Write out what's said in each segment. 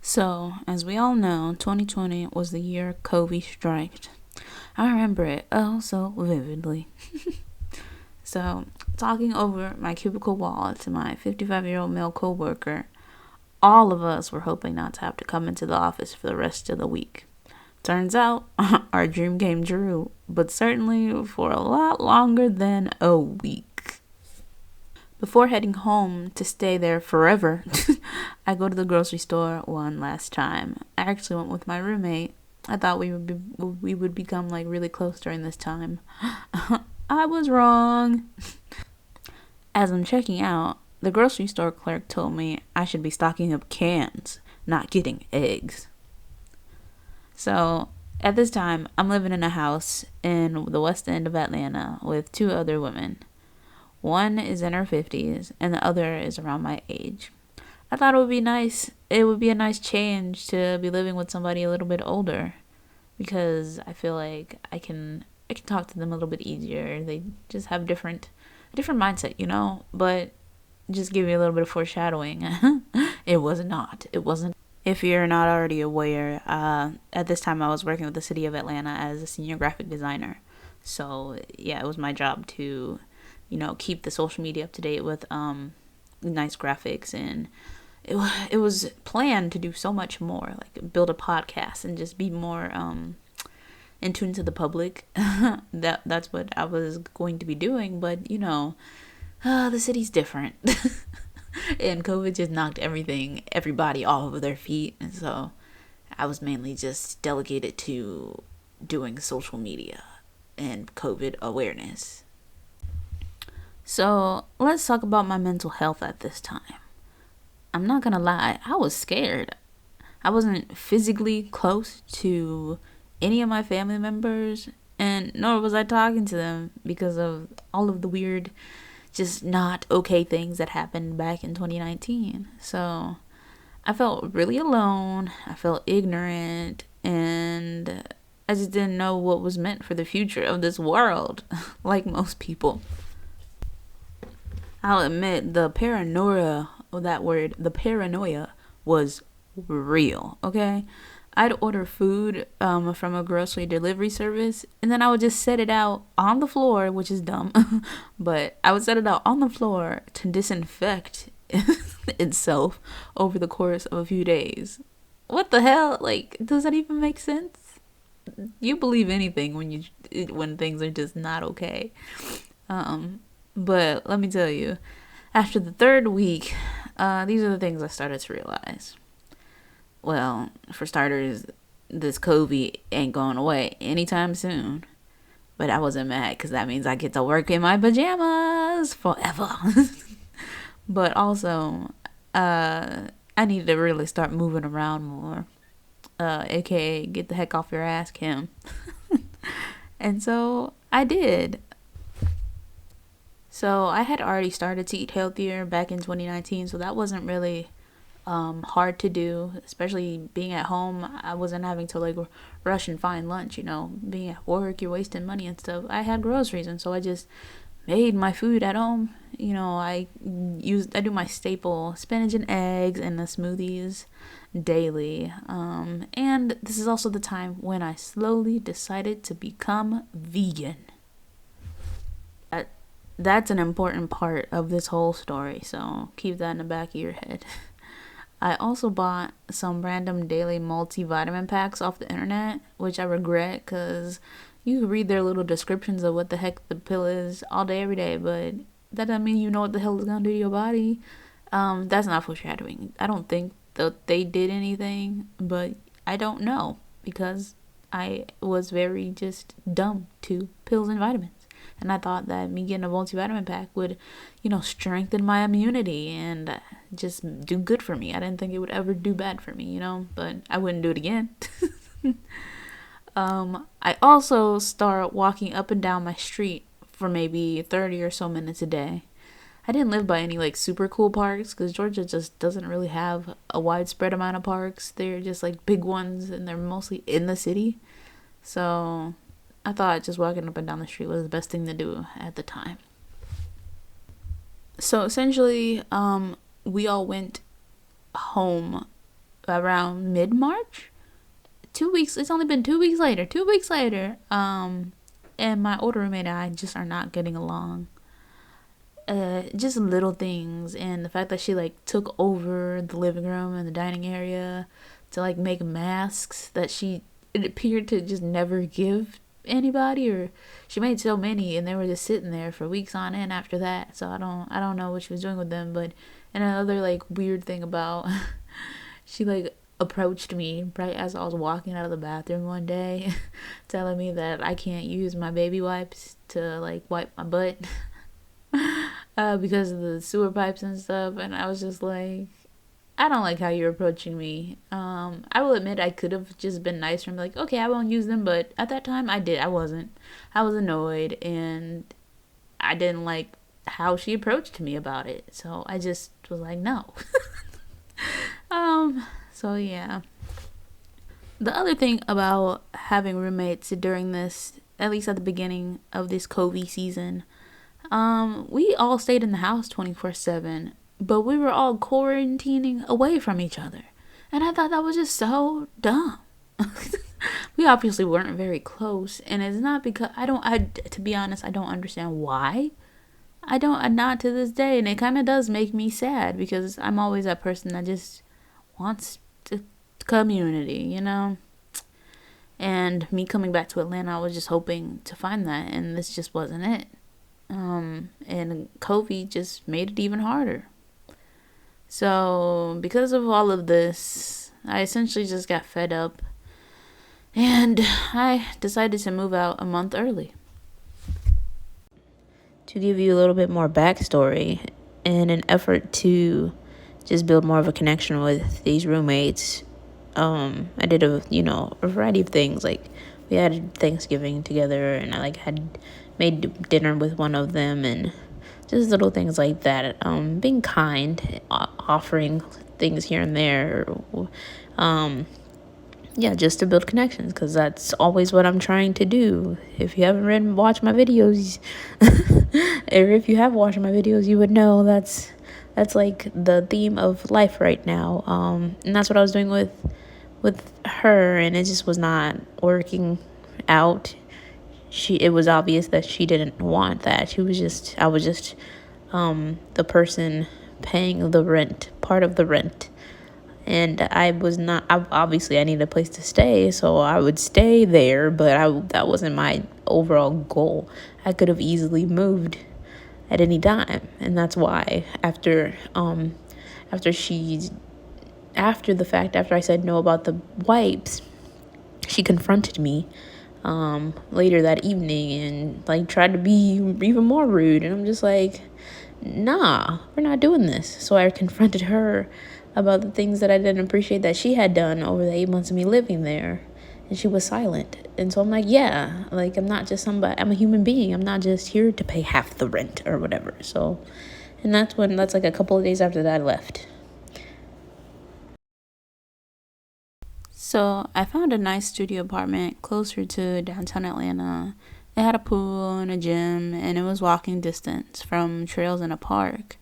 So, as we all know, 2020 was the year COVID struck. I remember it oh so vividly. So, talking over my cubicle wall to my 55-year-old male coworker, all of us were hoping not to have to come into the office for the rest of the week. Turns out, our dream came true, but certainly for a lot longer than a week. Before heading home to stay there forever, I go to the grocery store one last time. I actually went with my roommate. I thought we would become like really close during this time. I was wrong. As I'm checking out, the grocery store clerk told me I should be stocking up cans, not getting eggs. So, at this time, I'm living in a house in the west end of Atlanta with two other women. One is in her 50s, and the other is around my age. I thought it would be nice. It would be a nice change to be living with somebody a little bit older, because I feel like I can talk to them a little bit easier. They just have different mindset, But just give you a little bit of foreshadowing. It was not. It wasn't. If you're not already aware, at this time I was working with the city of Atlanta as a senior graphic designer. So yeah, it was my job to keep the social media up to date with nice graphics, and it was planned to do so much more, like build a podcast and just be more in tune to the public. That's what I was going to be doing, but the city's different. And COVID just knocked everybody off of their feet, and so I was mainly just delegated to doing social media and COVID awareness. So let's talk about my mental health at this time. I'm not gonna lie, I was scared. I wasn't physically close to any of my family members, and nor was I talking to them because of all of the weird, just not okay things that happened back in 2019. So I felt really alone, I felt ignorant, and I just didn't know what was meant for the future of this world, like most people. I'll admit the paranoia was real, okay? I'd order food from a grocery delivery service, and then I would just set it out on the floor, which is dumb, but I would set it out on the floor to disinfect itself over the course of a few days. What the hell? Like, does that even make sense? You believe anything when things are just not okay. But let me tell you, after the third week, these are the things I started to realize. Well, for starters, this COVID ain't going away anytime soon. But I wasn't mad because that means I get to work in my pajamas forever. But also, I needed to really start moving around more. AKA, get the heck off your ass, Kim. And so I did. So I had already started to eat healthier back in 2019, so that wasn't really hard to do, especially being at home. I wasn't having to like rush and find lunch, being at work, you're wasting money and stuff. I had groceries, and so I just made my food at home. I do my staple spinach and eggs and the smoothies daily. And this is also the time when I slowly decided to become vegan. That's an important part of this whole story, so keep that in the back of your head. I also bought some random daily multivitamin packs off the internet, which I regret because you can read their little descriptions of what the heck the pill is all day, every day, but that doesn't mean you know what the hell it's going to do to your body. That's not foreshadowing. I don't think that they did anything, but I don't know because I was very just dumb to pills and vitamins. And I thought that me getting a multivitamin pack would, strengthen my immunity and just do good for me. I didn't think it would ever do bad for me, but I wouldn't do it again. I also start walking up and down my street for maybe 30 or so minutes a day. I didn't live by any like super cool parks because Georgia just doesn't really have a widespread amount of parks. They're just like big ones, and they're mostly in the city. So I thought just walking up and down the street was the best thing to do at the time. So essentially, we all went home around mid-March. 2 weeks. It's only been 2 weeks later. 2 weeks later. And my older roommate and I just are not getting along. Just little things, and the fact that she like took over the living room and the dining area to like make masks that it appeared to just never give anybody, or she made so many and they were just sitting there for weeks on end after that. So I don't know what she was doing with them. But and another like weird thing about she like approached me right as I was walking out of the bathroom one day telling me that I can't use my baby wipes to like wipe my butt because of the sewer pipes and stuff. And I was just like, I don't like how you're approaching me. I will admit I could have just been nicer and be like, okay, I won't use them. But at that time, I wasn't. I was annoyed, and I didn't like how she approached me about it. So I just was like, no. So yeah. The other thing about having roommates during this, at least at the beginning of this COVID season, we all stayed in the house 24/7, but we were all quarantining away from each other. And I thought that was just so dumb. We obviously weren't very close, and it's not because to be honest, I don't understand why. I don't, not to this day, and it kind of does make me sad because I'm always that person that just wants to community, you know? And me coming back to Atlanta, I was just hoping to find that, and this just wasn't it. And COVID just made it even harder. So, because of all of this, I essentially just got fed up, and I decided to move out a month early. To give you a little bit more backstory, in an effort to just build more of a connection with these roommates, I did a variety of things. Like, we had Thanksgiving together, and I like had made dinner with one of them, and just little things like that. Being kind, offering things here and there, just to build connections, because that's always what I'm trying to do. If you haven't watched my videos, or if you have watched my videos, you would know that's like the theme of life right now. And that's what I was doing with her, and it just was not working out. It was obvious that she didn't want that. I was just the person paying the rent, part of the rent. And I was not, obviously I needed a place to stay, so I would stay there, but that wasn't my overall goal. I could have easily moved at any time. And that's why after I said no about the wipes, she confronted me later that evening and like tried to be even more rude. And I'm just like, nah, we're not doing this. So I confronted her about the things that I didn't appreciate that she had done over the 8 months of me living there. And she was silent. And so I'm like, yeah, like, I'm not just somebody, I'm a human being. I'm not just here to pay half the rent or whatever. So, and that's like a couple of days after that I left. So I found a nice studio apartment closer to downtown Atlanta. It had a pool and a gym, and it was walking distance from trails and a park.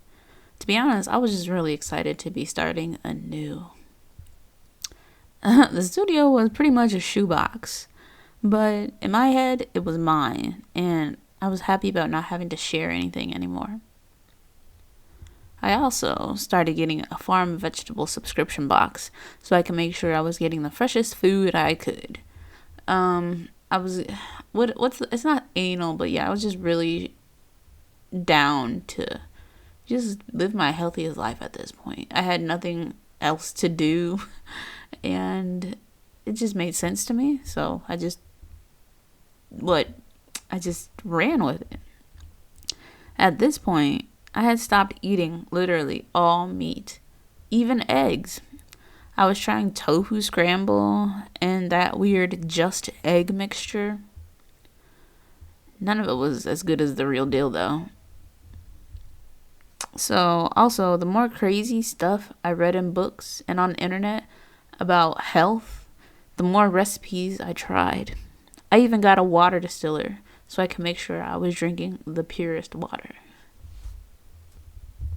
To be honest, I was just really excited to be starting anew. The studio was pretty much a shoebox, but in my head, it was mine, and I was happy about not having to share anything anymore. I also started getting a farm vegetable subscription box so I could make sure I was getting the freshest food I could. It's not anal, but yeah, I was just really down to just live my healthiest life at this point. I had nothing else to do, and it just made sense to me, so I just ran with it. At this point, I had stopped eating literally all meat, even eggs. I was trying tofu scramble and that weird just egg mixture. None of it was as good as the real deal, though. So, also, the more crazy stuff I read in books and on the internet about health, the more recipes I tried. I even got a water distiller so I could make sure I was drinking the purest water.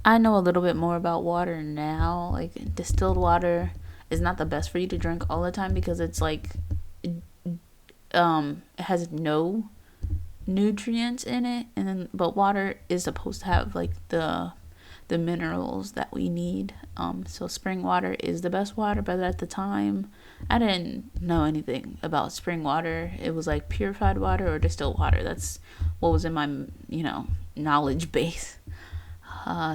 I know a little bit more about water now, like distilled water, is not the best for you to drink all the time because it's like it has no nutrients in it, and then but water is supposed to have like the minerals that we need. So spring water is the best water, but at the time I didn't know anything about spring water. It was like purified water or distilled water. That's what was in my knowledge base.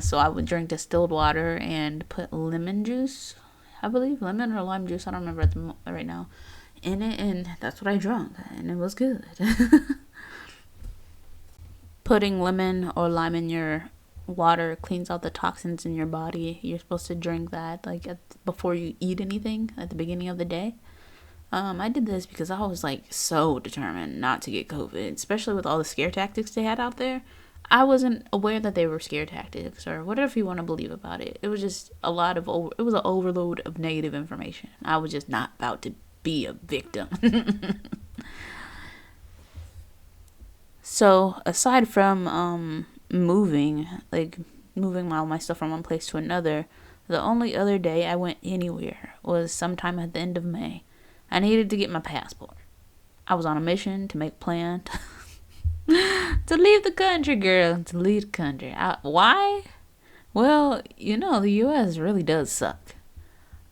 So I would drink distilled water and put lemon juice, I believe, lemon or lime juice, I don't remember right now, in it, and that's what I drank, and it was good. Putting lemon or lime in your water cleans out the toxins in your body. You're supposed to drink that like before you eat anything at the beginning of the day. I did this because I was like so determined not to get COVID, especially with all the scare tactics they had out there. I wasn't aware that they were scare tactics or whatever you want to believe about it. It was just it was an overload of negative information. I was just not about to be a victim. So aside from moving all my stuff from one place to another, the only other day I went anywhere was sometime at the end of May. I needed to get my passport. I was on a mission to make plans to leave the country, girl. To leave the country. Why? Well, the U.S. really does suck.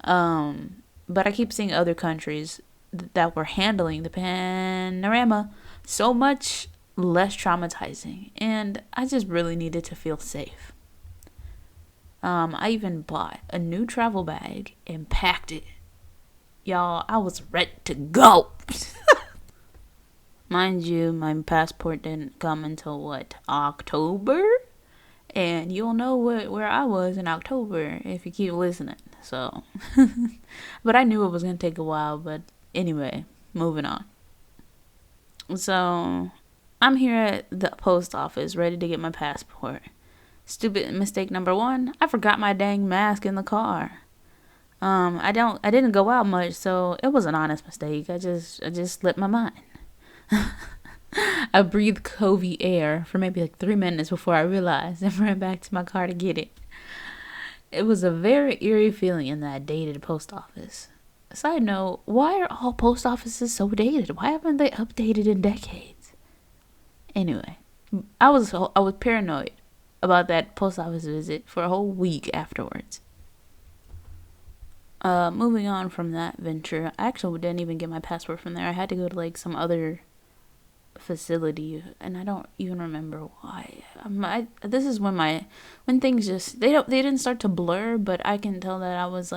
But I keep seeing other countries that were handling the panorama so much less traumatizing, and I just really needed to feel safe. I even bought a new travel bag and packed it. Y'all, I was ready to go. Mind you, my passport didn't come until October? And you'll know where I was in October if you keep listening. So, but I knew it was going to take a while. But anyway, moving on. So, I'm here at the post office ready to get my passport. Stupid mistake number 1, I forgot my dang mask in the car. I didn't go out much, so it was an honest mistake. I just slipped my mind. I breathed COVID air for maybe 3 minutes before I realized and ran back to my car to get it. It was a very eerie feeling in that dated post office. Side note, why are all post offices so dated? Why haven't they updated in decades? Anyway, I was paranoid about that post office visit for a whole week afterwards. Moving on from that venture, I actually didn't even get my passport from there. I had to go to some other facility, and I don't even remember why. This is when things just they didn't start to blur, but I can tell that I was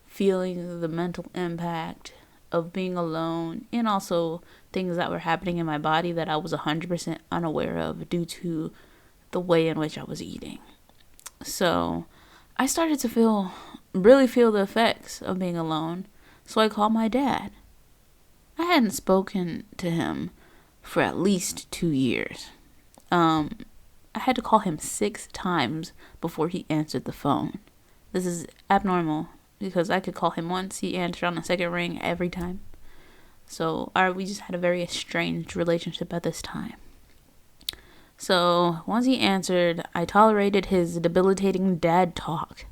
feeling the mental impact of being alone, and also things that were happening in my body that I was 100% unaware of due to the way in which I was eating. So I started to really feel the effects of being alone. So I called my dad. I hadn't spoken to him for at least 2 years. I had to call him 6 times before he answered the phone. This is abnormal because I could call him once, he answered on the second ring every time. So we just had a very estranged relationship at this time. So once he answered, I tolerated his debilitating dad talk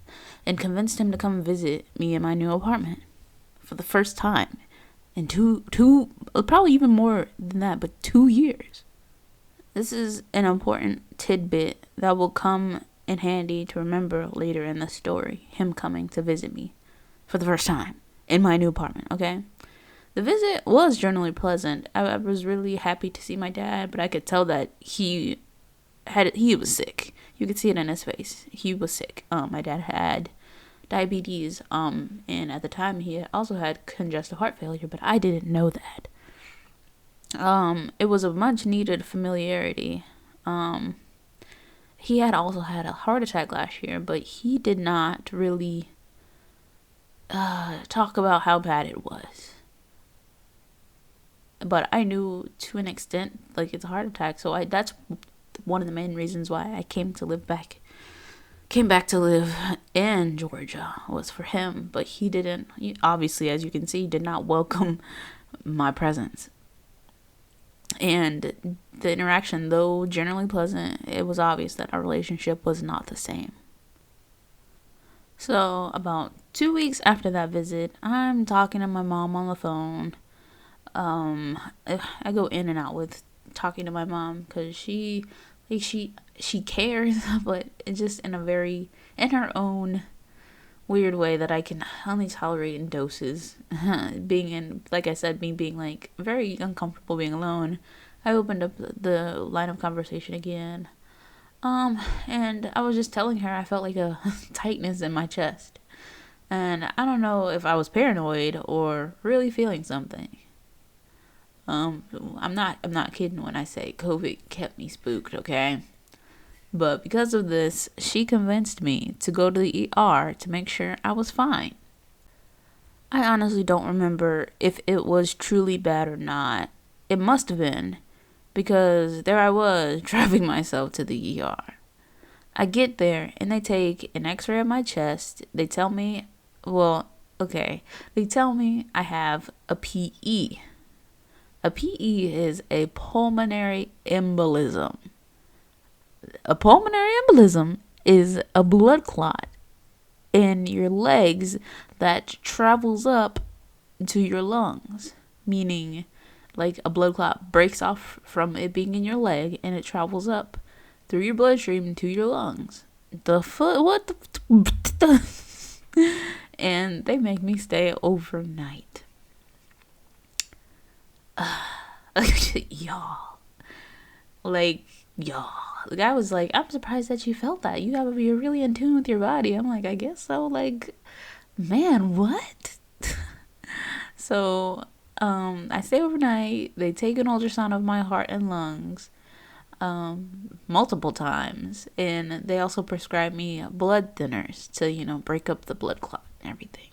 and convinced him to come visit me in my new apartment for the first time in two, probably even more than that, but 2 years. This is an important tidbit that will come in handy to remember later in the story, him coming to visit me for the first time in my new apartment, okay? The visit was generally pleasant. I was really happy to see my dad, but I could tell that he was sick. You could see it in his face. He was sick. My dad had diabetes, and at the time he also had congestive heart failure, but I didn't know that. It was a much needed familiarity. He had also had a heart attack last year, but he did not really talk about how bad it was. But I knew to an extent, it's a heart attack, so that's one of the main reasons why I came back to live in Georgia was for him, but he obviously, as you can see, did not welcome my presence. And the interaction, though generally pleasant, it was obvious that our relationship was not the same. So about 2 weeks after that visit, I'm talking to my mom on the phone. I go in and out with talking to my mom because she cares, but it's just in her own weird way that I can only tolerate in doses. Like I said, me being like very uncomfortable being alone, I opened up the line of conversation again. And I was just telling her I felt like a tightness in my chest. And I don't know if I was paranoid or really feeling something. I'm not kidding when I say COVID kept me spooked, okay? But because of this, she convinced me to go to the ER to make sure I was fine. I honestly don't remember if it was truly bad or not. It must have been, because there I was driving myself to the ER. I get there and they take an x-ray of my chest. They tell me, they tell me I have a PE. A PE is a pulmonary embolism. A pulmonary embolism is a blood clot in your legs that travels up to your lungs, meaning like a blood clot breaks off from it being in your leg and it travels up through your bloodstream to your lungs. And they make me stay overnight. Y'all. The guy was like, I'm surprised that you felt that. You're really in tune with your body. I'm like, I guess so. Like, man, what? So, I stay overnight. They take an ultrasound of my heart and lungs, multiple times. And they also prescribe me blood thinners to, break up the blood clot and everything.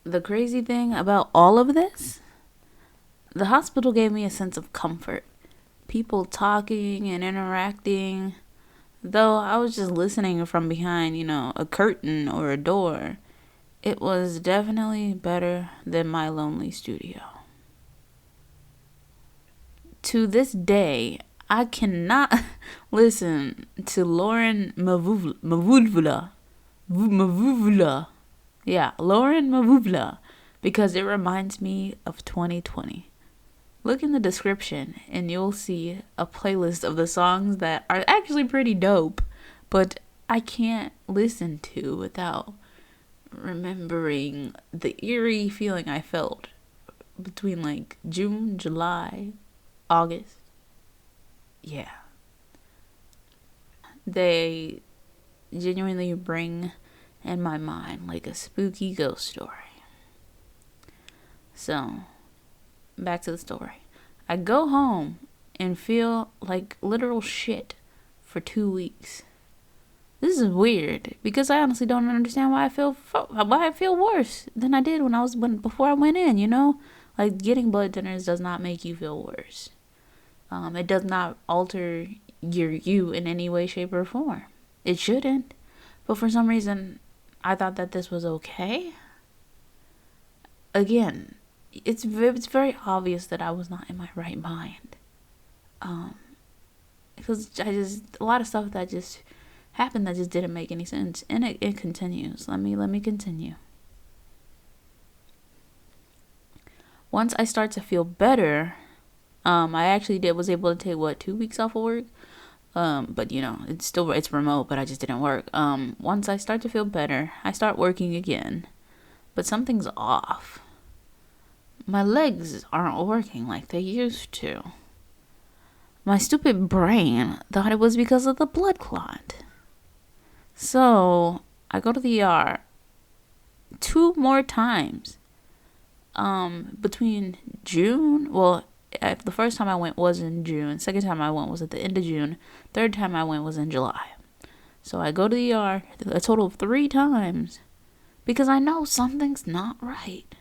The crazy thing about all of this, the hospital gave me a sense of comfort. People talking and interacting, though I was just listening from behind, a curtain or a door. It was definitely better than my lonely studio. To this day, I cannot listen to Lauren Mavuvla. Yeah, Lauren Mavuvla, because it reminds me of 2020. Look in the description and you'll see a playlist of the songs that are actually pretty dope, but I can't listen to without remembering the eerie feeling I felt between like June, July, August. Yeah. They genuinely bring in my mind like a spooky ghost story. So, back to the story. I go home and feel like literal shit for 2 weeks. This is weird because I honestly don't understand why I feel worse than I did before I went in. Like getting blood thinners does not make you feel worse. It does not alter you in any way, shape, or form. It shouldn't. But for some reason, I thought that this was okay. Again, it's very obvious that I was not in my right mind. Because a lot of stuff that just happened that just didn't make any sense. And it continues. Let me continue. Once I start to feel better, I actually was able to take 2 weeks off of work. But it's remote, but I just didn't work. Once I start to feel better, I start working again. But something's off. My legs aren't working like they used to. My stupid brain thought it was because of the blood clot. So, I go to the ER 2 more times. Between June, the first time I went was in June. Second time I went was at the end of June. Third time I went was in July. So I go to the ER a total of 3 times because I know something's not right.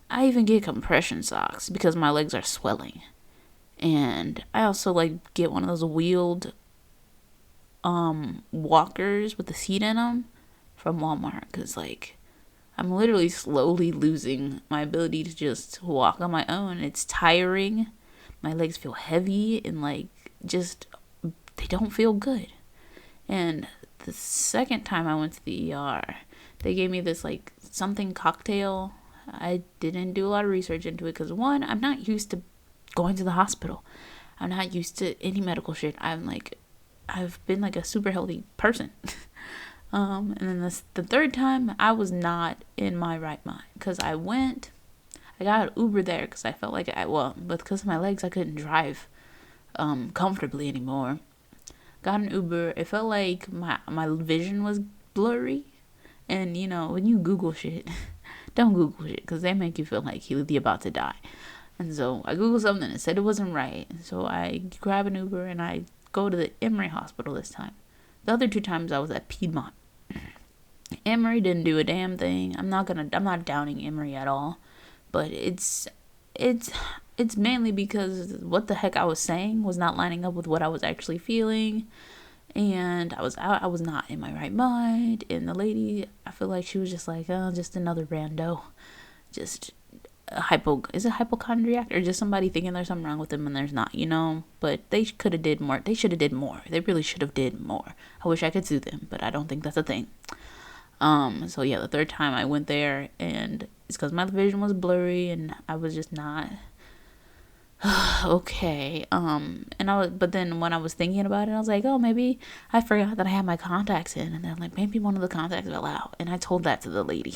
I even get compression socks because my legs are swelling. And I also get one of those wheeled walkers with the seat in them from Walmart because I'm literally slowly losing my ability to just walk on my own. It's tiring. My legs feel heavy and they don't feel good. And the second time I went to the ER, they gave me this like something cocktail. I didn't do a lot of research into it because, one, I'm not used to going to the hospital. I'm not used to any medical shit. I've been like a super healthy person. And then the third time, I was not in my right mind because I got an Uber there because I felt like because of my legs, I couldn't drive comfortably anymore. Got an Uber. It felt like my vision was blurry. And, you know, when you Google shit, don't Google shit because they make you feel like you're about to die. And so I Googled something and it said it wasn't right. So I grab an Uber and I go to the Emory Hospital this time. The other two times I was at Piedmont. Emory didn't do a damn thing. I'm not downing Emory at all. But it's mainly because what the heck I was saying was not lining up with what I was actually feeling. And I was not in my right mind. And the lady, I feel like she was just like, oh, just another rando. Just is it hypochondriac or just somebody thinking there's something wrong with them and there's not, you know? But they could have did more. They should have did more. They really should have did more. I wish I could sue them, but I don't think that's a thing. So yeah, the third time I went there, and it's because my vision was blurry and I was just not okay. But then when I was thinking about it, I was like, oh, maybe I forgot that I had my contacts in, and then like maybe one of the contacts fell out, and I told that to the lady.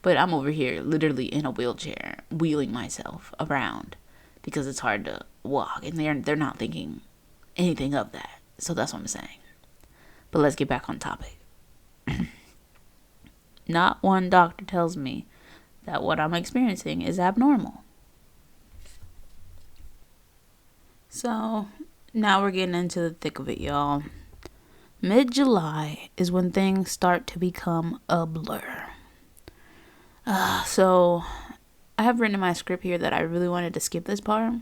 But I'm over here literally in a wheelchair wheeling myself around because it's hard to walk, and they're not thinking anything of that. So that's what I'm saying. But let's get back on topic. Not one doctor tells me that what I'm experiencing is abnormal. So now we're getting into the thick of it, y'all. Mid-July is when things start to become a blur. So I have written in my script here that I really wanted to skip this part,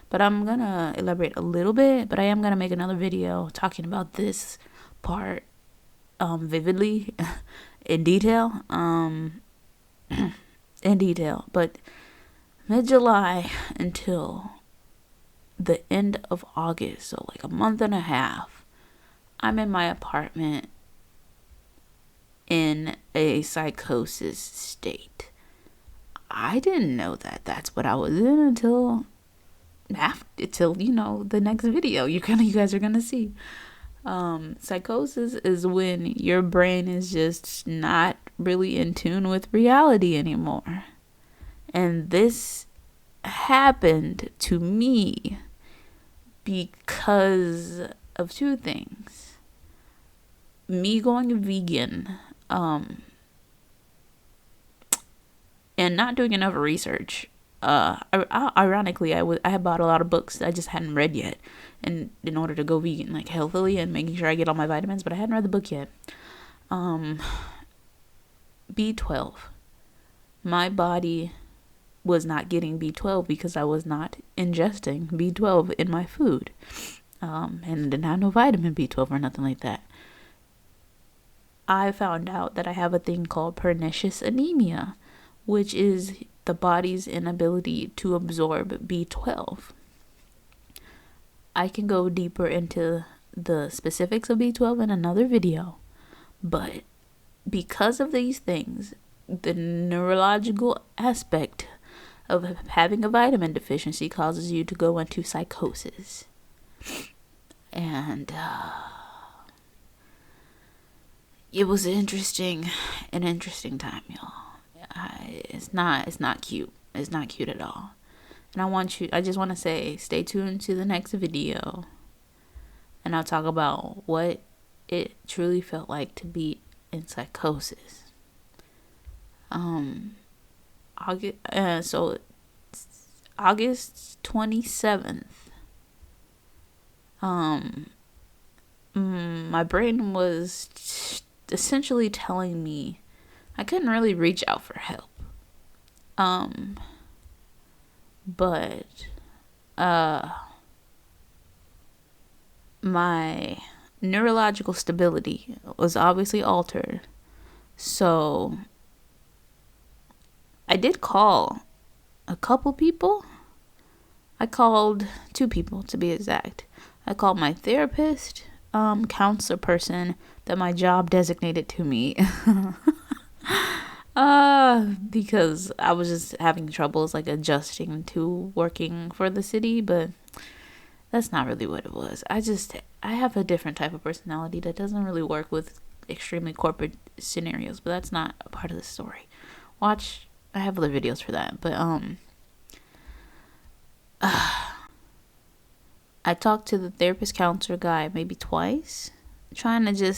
but I'm going to elaborate a little bit, but I am going to make another video talking about this part vividly in detail. But mid-July until the end of August, so like a month and a half, I'm in my apartment in a psychosis state. I didn't know that that's what I was in until the next video you guys are gonna see. Psychosis is when your brain is just not really in tune with reality anymore. And this happened to me because of two things. Me going vegan, and not doing enough research. Ironically, I had bought a lot of books I just hadn't read yet, and in order to go vegan, like healthily and making sure I get all my vitamins, but I hadn't read the book yet. B12. My body was not getting B12 because I was not ingesting B12 in my food, and didn't have no vitamin B12 or nothing like that. I found out that I have a thing called pernicious anemia, which is the body's inability to absorb B12. I can go deeper into the specifics of B12 in another video, but because of these things, the neurological aspect of having a vitamin deficiency causes you to go into psychosis. And it was an interesting time, y'all. It's not cute. It's not cute at all. And I just want to say, stay tuned to the next video, and I'll talk about what it truly felt like to be in psychosis. August 27th, my brain was essentially telling me I couldn't really reach out for help. But my neurological stability was obviously altered. So I did call a couple people. I called 2 people to be exact. I called my therapist counselor person that my job designated to me. Because I was just having troubles like adjusting to working for the city, but that's not really what it was. I have a different type of personality that doesn't really work with extremely corporate scenarios, but that's not a part of the story. I have other videos for that, but I talked to the therapist counselor guy maybe twice, trying to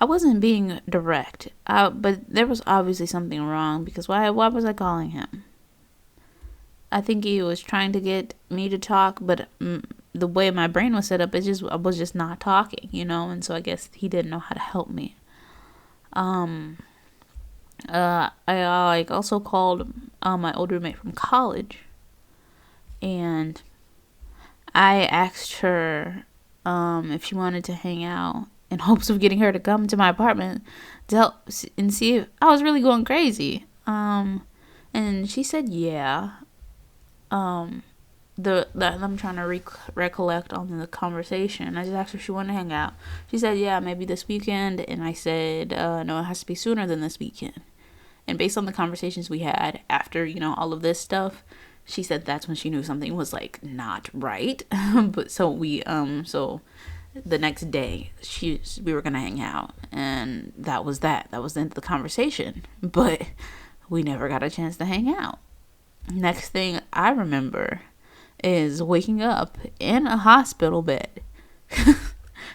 I wasn't being direct, but there was obviously something wrong, because why was I calling him? I think he was trying to get me to talk, but the way my brain was set up, I was just not talking, and so I guess he didn't know how to help me. I like also called my old roommate from college, and I asked her if she wanted to hang out, in hopes of getting her to come to my apartment to help and see if I was really going crazy. And she said yeah. I'm trying to recollect on the conversation. I just asked her if she wanted to hang out. She said yeah, maybe this weekend, and I said no, it has to be sooner than this weekend. And based on the conversations we had after all of this stuff, she said that's when she knew something was like not right. But so the next day we were gonna hang out, and that was the end of the conversation. But we never got a chance to hang out. Next thing I remember is waking up in a hospital bed,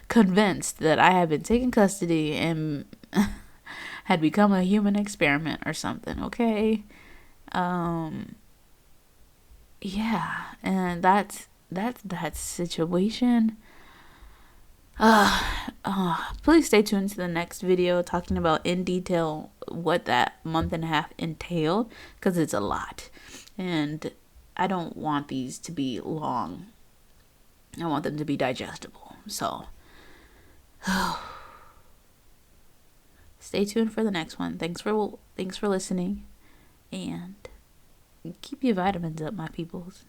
convinced that I had been taken custody and had become a human experiment or something. Okay. Yeah, and that's that situation. Please stay tuned to the next video, talking about in detail what that month and a half entailed, because it's a lot, and I don't want these to be long. I want them to be digestible. So stay tuned for the next one. Thanks for listening, and keep your vitamins up, my peoples.